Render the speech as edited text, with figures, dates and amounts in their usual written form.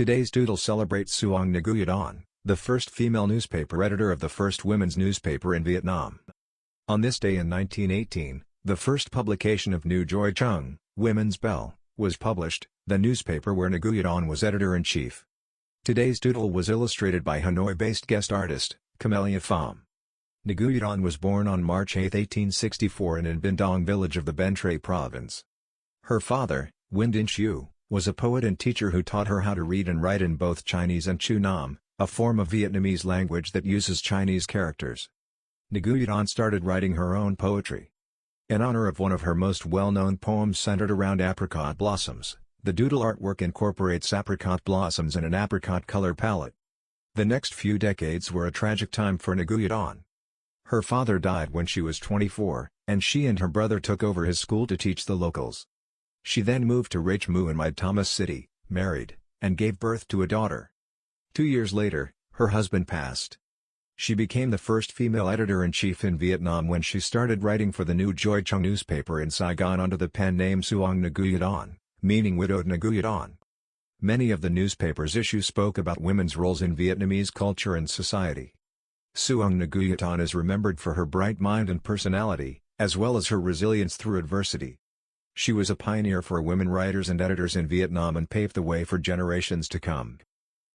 Today's doodle celebrates Suong Нгует Anh, the first female newspaper editor of the first women's newspaper in Vietnam. On this day in 1918, the first publication of Nu Gioi Chung, Women's Bell, was published, the newspaper where Нгует Anh was editor-in-chief. Today's doodle was illustrated by Hanoi-based guest artist, Camelia Phạm. Нгует Anh was born on March 8, 1864 in An Binh Dong village of the Ben Tre province. Her father, Nguyen Dinh Chieu, was a poet and teacher who taught her how to read and write in both Chinese and Chữ Nôm, a form of Vietnamese language that uses Chinese characters. Нгуet Anh started writing her own poetry. In honor of one of her most well-known poems centered around apricot blossoms, the doodle artwork incorporates apricot blossoms in an apricot color palette. The next few decades were a tragic time for Нгует Anh. Her father died when she was 24, and she and her brother took over his school to teach the locals. She then moved to Rach Mieu in My Tho City, married, and gave birth to a daughter. 2 years later, her husband passed. She became the first female editor-in-chief in Vietnam when she started writing for the Nu Gioi Chung newspaper in Saigon under the pen name Suong Нгует Anh, meaning widowed Нгует Anh. Many of the newspaper's issues spoke about women's roles in Vietnamese culture and society. Suong Нгуet Anh is remembered for her bright mind and personality, as well as her resilience through adversity. She was a pioneer for women writers and editors in Vietnam and paved the way for generations to come.